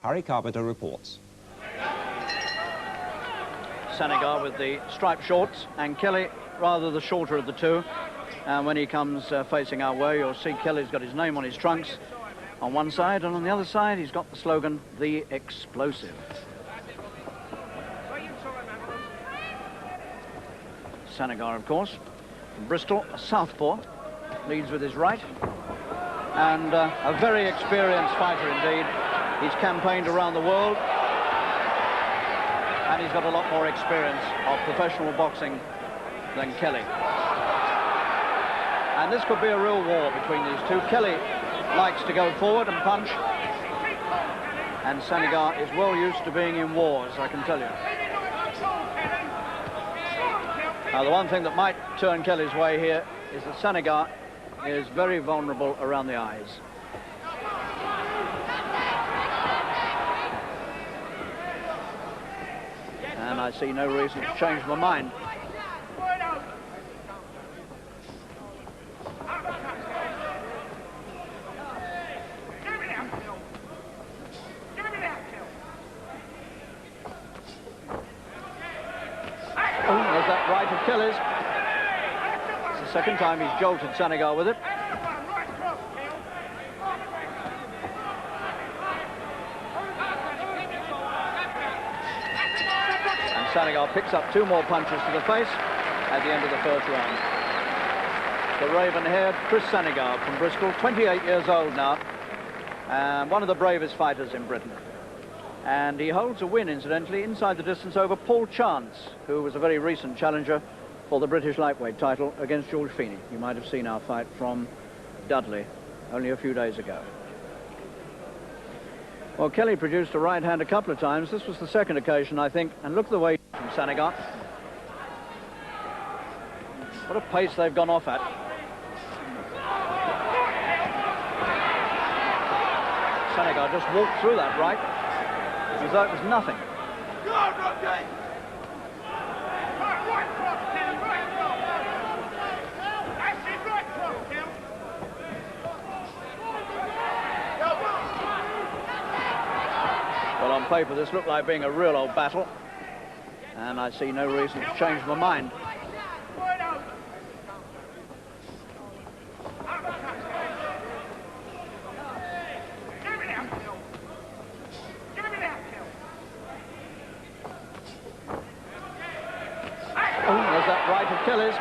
Harry Carpenter reports. Sanigar with the striped shorts and Kelly rather the shorter of the two. And when he comes facing our way, you'll see Kelly's got his name on his trunks on one side, and on the other side he's got the slogan, The Explosive. Sanigar, of course, from Bristol, a southpaw, leads with his right, and a very experienced fighter indeed. He's campaigned around the world, and he's got a lot more experience of professional boxing than Kelly. And this could be a real war between these two. Kelly likes to go forward and punch, and Sanigar is well used to being in wars, I can tell you. Now, the one thing that might turn Kelly's way here is that Sanigar is very vulnerable around the eyes. And I see no reason to change my mind. There's that right of Kelly's. It's the second time he's jolted Sanigar with it. And Sanigar picks up two more punches to the face at the end of the first round. The raven-haired Chris Sanigar from Bristol, 28 years old now, and one of the bravest fighters in Britain. And he holds a win, incidentally, inside the distance over Paul Chance, who was a very recent challenger for the British lightweight title against George Feeney. You might have seen our fight from Dudley only a few days ago. Well, Kelly produced a right hand a couple of times. This was the second occasion, I think. And look at the way from Sanigar. What a pace they've gone off at. Sanigar just walked through that right, as though it was nothing. Well, on paper, this looked like being a real old battle, and I see no reason to change my mind. There's that right of Kelly's.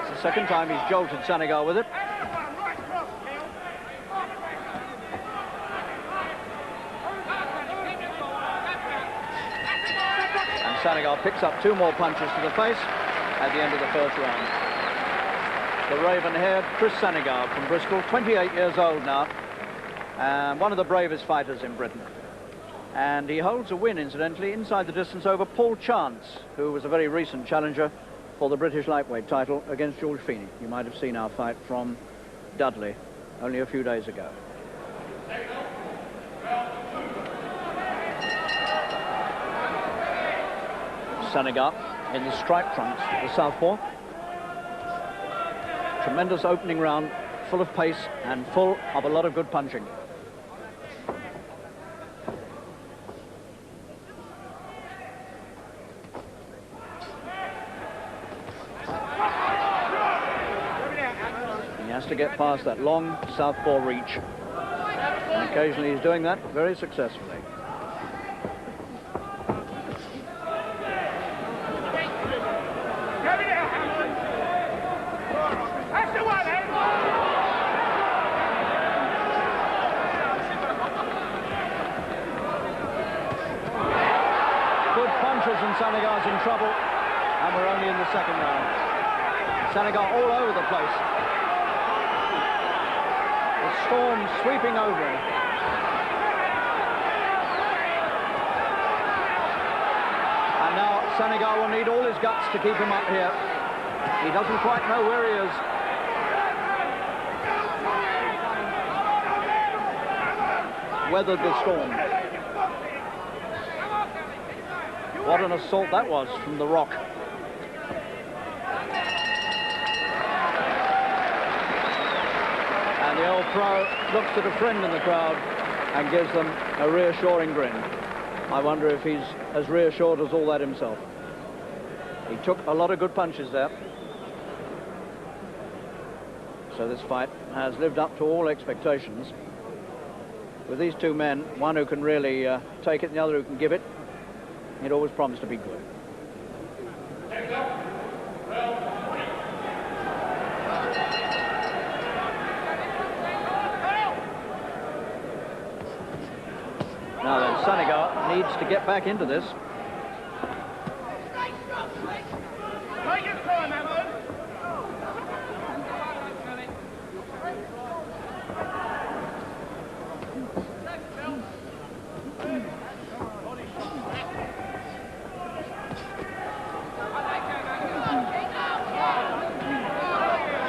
It's the second time he's jolted Sanigar with it. And Sanigar picks up two more punches to the face at the end of the first round. The raven-haired Chris Sanigar from Bristol, 28 years old now, and one of the bravest fighters in Britain. And he holds a win, incidentally, inside the distance over Paul Chance, who was a very recent challenger for the British lightweight title against George Feeney. You might have seen our fight from Dudley only a few days ago. Sanigar in the striped trunks, the southpaw. Tremendous opening round, full of pace and full of a lot of good punching. He has to get past that long southpaw reach, and occasionally he's doing that very successfully. Good punches, and Sanigar's in trouble, and we're only in the second round. Sanigar all over the place. The storm sweeping over him. And now Sanigar will need all his guts to keep him up here. He doesn't quite know where he is. Weathered the storm. What an assault that was from the rock. And the old pro looks at a friend in the crowd and gives them a reassuring grin. I wonder if he's as reassured as all that himself. He took a lot of good punches there. So this fight has lived up to all expectations. With these two men, one who can really take it and the other who can give it, it always promised to be good. Now then, Sanigar needs to get back into this.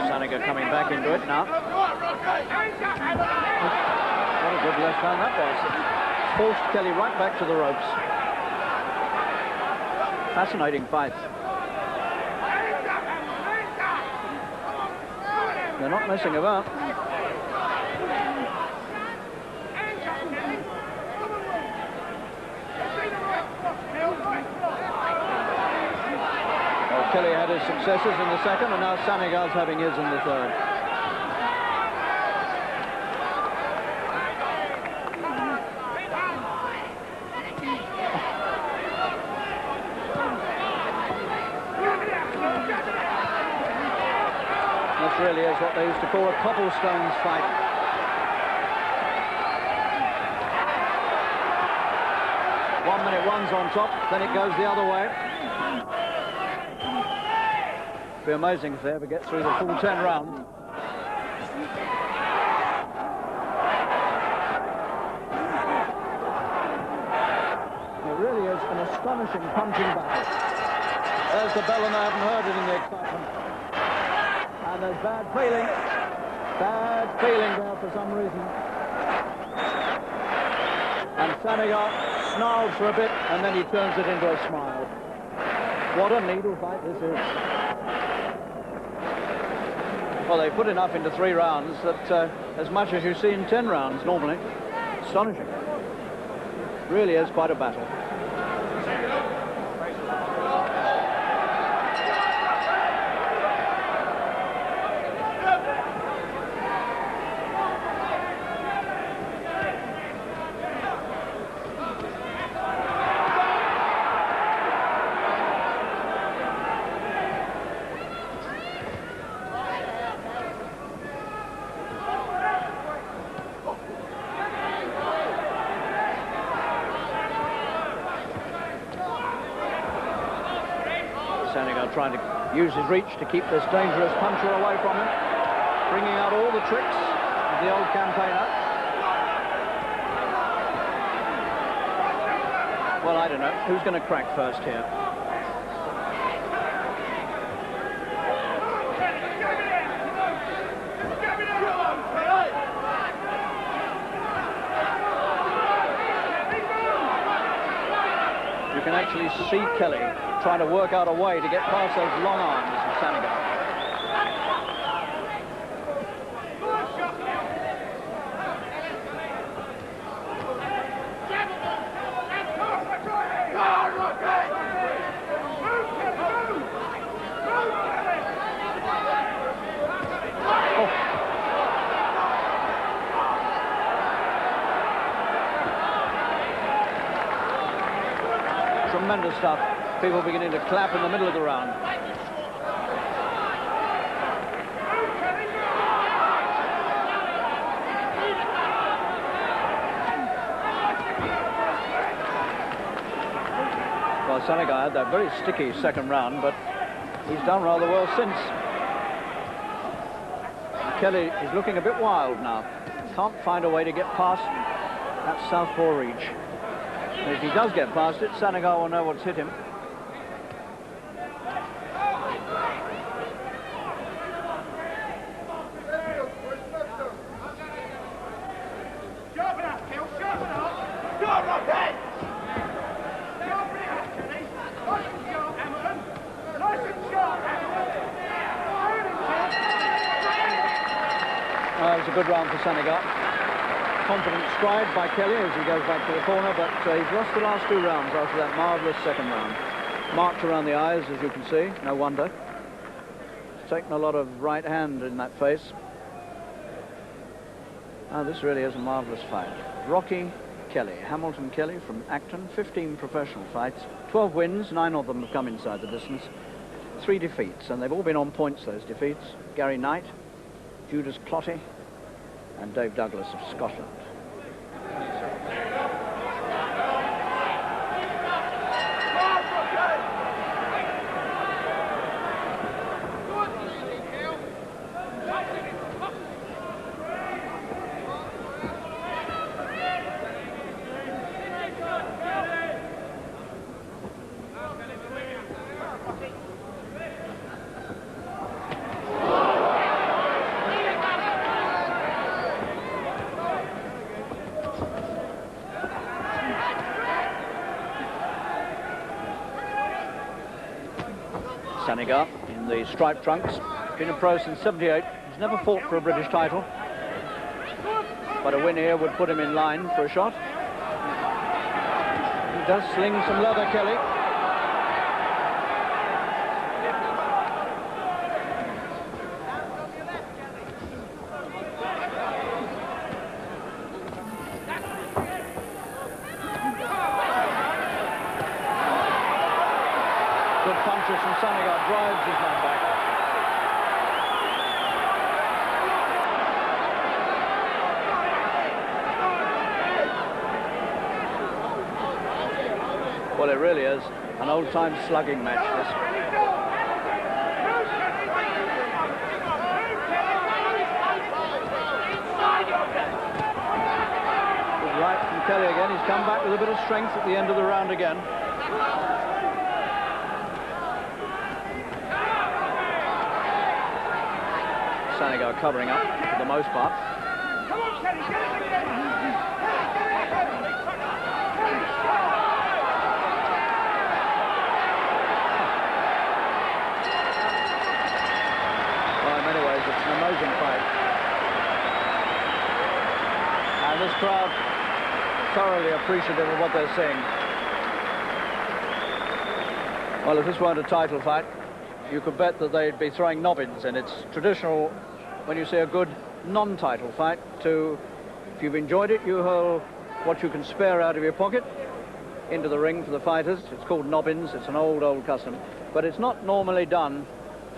Sanigar coming back into it now. What a good left hand that was. Forced Kelly right back to the ropes. Fascinating fight. They're not messing about. Well, Kelly had his successes in the second, and now Sanigar's having his in the third. This really is what they used to call a cobblestones fight. One minute one's on top, then it goes the other way. It'd be amazing if they ever get through the full 10 rounds. It really is an astonishing punching battle. There's the bell and I haven't heard it in the excitement. And there's bad feeling there for some reason. And Sanigar snarls for a bit, and then he turns it into a smile. What a needle fight this is. Well, they put enough into 3 rounds that as much as you see in 10 rounds normally. Astonishing. Really is quite a battle. Sanigar trying to use his reach to keep this dangerous puncher away from him, bringing out all the tricks of the old campaigner. Well, I don't know. Who's going to crack first here? You can actually see Kelly trying to work out a way to get past those long arms of Sanigar. Tremendous stuff. People beginning to clap in the middle of the round. Well, Sanigar had that very sticky second round, but he's done rather well since. Kelly is looking a bit wild now. Can't find a way to get past that southpaw reach. And if he does get past it, Sanigar will know what's hit him. It was a good round for Sanigar. confident stride by Kelly as he goes back to the corner, but he's lost the last 2 rounds after that marvellous second round. Marked around the eyes, as you can see, no wonder. He's taken a lot of right hand in that face. This really is a marvellous fight. Rocky Kelly, Hamilton Kelly from Acton, 15 professional fights, 12 wins, 9 of them have come inside the distance, 3 defeats, and they've all been on points, those defeats. Gary Knight, Judas Clotty, and Dave Douglas of Scotland. Sanigar in the striped trunks, been a pro since '78, he's never fought for a British title, but a win here would put him in line for a shot. He does sling some leather, Kelly. Good punches from Sanigar, drives his man back. Well, it really is an old-time slugging match, this. Good right from Kelly again. He's come back with a bit of strength at the end of the round again. Sanigar covering up for the most part. Well, in many ways, it's an amazing fight. And this crowd thoroughly appreciative of what they're seeing. Well, if this weren't a title fight, you could bet that they'd be throwing nobbins, and it's traditional when you see a good non-title fight to, if you've enjoyed it, you hurl what you can spare out of your pocket into the ring for the fighters. It's called nobbins. It's an old custom, but it's not normally done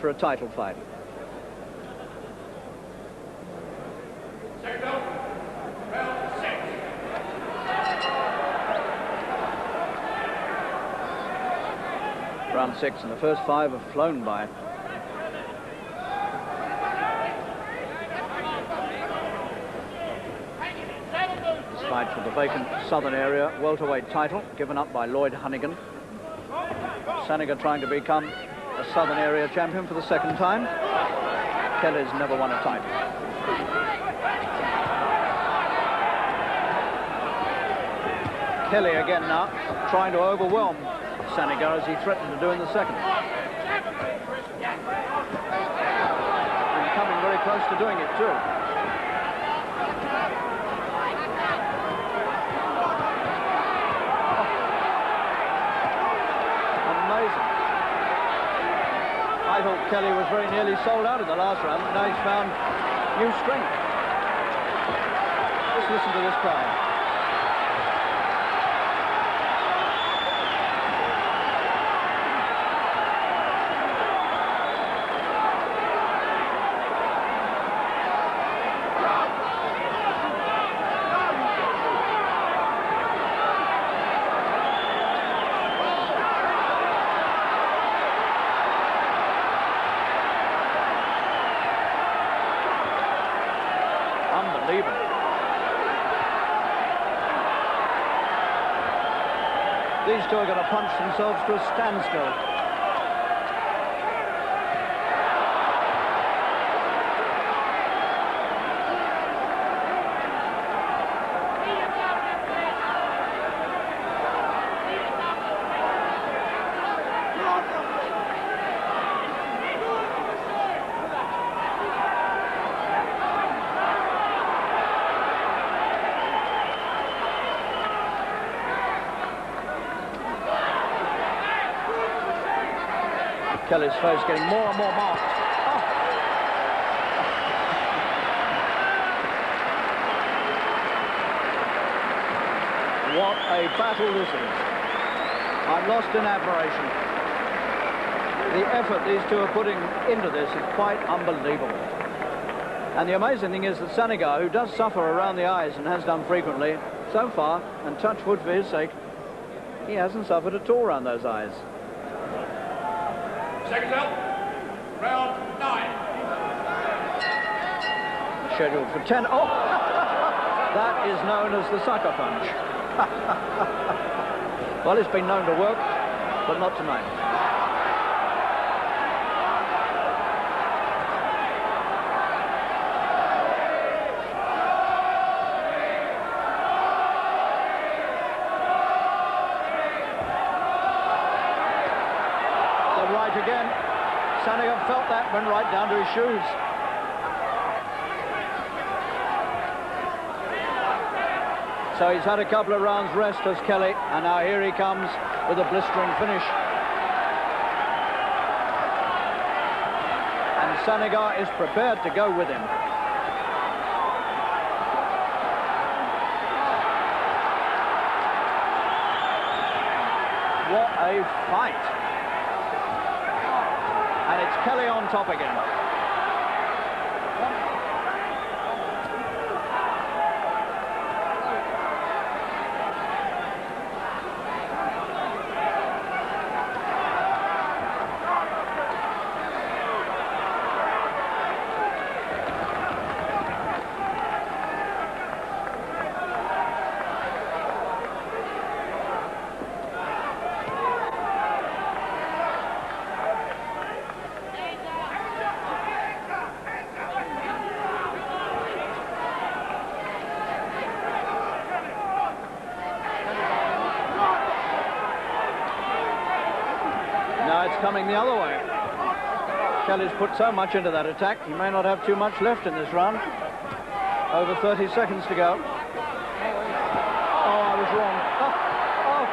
for a title fight. Round 6, and the first 5 have flown by. This fight for the vacant southern area welterweight title given up by Lloyd Hunnigan. Sanigar trying to become a southern area champion for the 2nd time. Kelly's never won a title. Kelly again now trying to overwhelm Sanigar as he threatened to do in the 2nd. And coming very close to doing it too. Amazing. I thought Kelly was very nearly sold out in the last round, but now he's found new strength. Just listen to this crowd. Unbelievable. These two are going to punch themselves to a standstill. Kelly's face getting more and more marked. Oh. What a battle this is. I'm lost in admiration. The effort these two are putting into this is quite unbelievable. And the amazing thing is that Sanigar, who does suffer around the eyes and has done frequently, so far, and touch wood for his sake, he hasn't suffered at all around those eyes. Seconds out. Round 9. Scheduled for 10. Oh! That is known as the sucker punch. Well, it's been known to work, but not tonight. The right again. Sanigar felt that, went right down to his shoes. So he's had a couple of rounds rest as Kelly, and now here he comes with a blistering finish. And Sanigar is prepared to go with him. What a fight. And it's Kelly on top again. It's coming the other way. Kelly's put so much into that attack, he may not have too much left in this round. Over 30 seconds to go. Oh, I was wrong. Oh,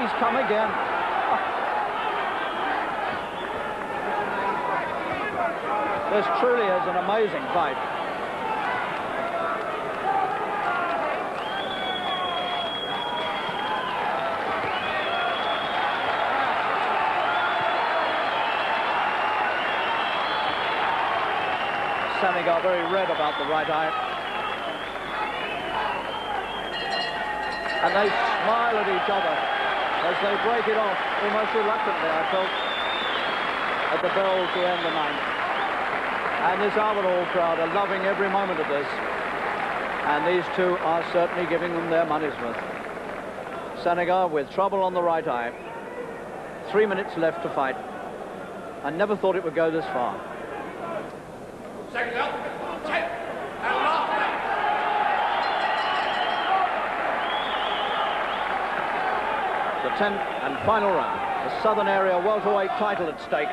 he's come again. Oh. This truly is an amazing fight. Sanigar very red about the right eye. And they smile at each other as they break it off, almost reluctantly, I felt, at the bell to end the ninth. And this Arsenal crowd are loving every moment of this. And these two are certainly giving them their money's worth. Sanigar with trouble on the right eye. 3 minutes left to fight. I never thought it would go this far. Seconds out. 10. And last man. The 10th and final round. The Southern Area welterweight title at stake.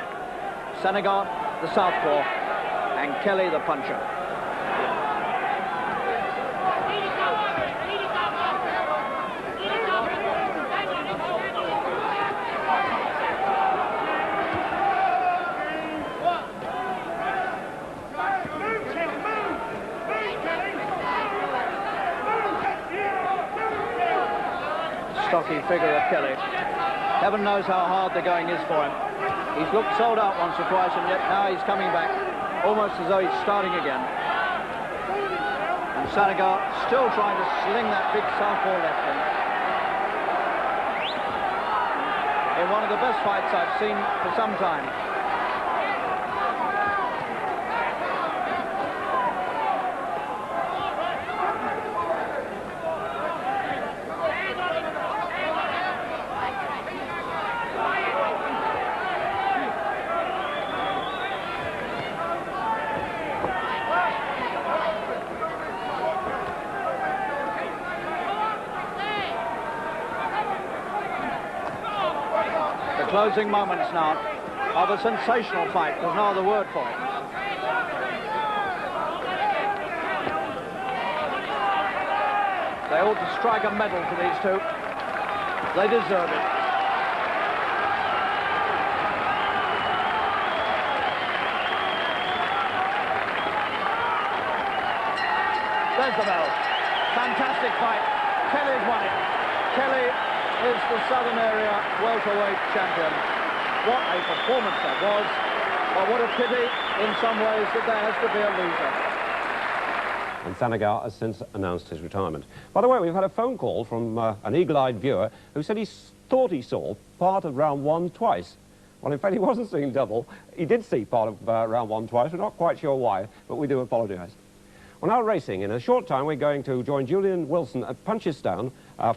Sanigar, the southpaw, and Kelly, the puncher. Stocky figure of Kelly. Heaven knows how hard the going is for him. He's looked sold out once or twice, and yet now he's coming back, almost as though he's starting again. And Sanigar still trying to sling that big southpaw left in one of the best fights I've seen for some time. Closing moments now of a sensational fight. There's no other word for it. They ought to strike a medal to these two. They deserve it. There's the bell. Fantastic fight. Kelly's won it. Kelly is the Southern Area welterweight champion. What a performance that was. But what a pity in some ways that there has to be a loser. And Sanigar has since announced his retirement. By the way, we've had a phone call from an eagle-eyed viewer who said he thought he saw part of round one twice. Well, in fact, he wasn't seeing double. He did see part of round one twice. We're not quite sure why, but we do apologise. Well, now racing. In a short time, we're going to join Julian Wilson at Punchestown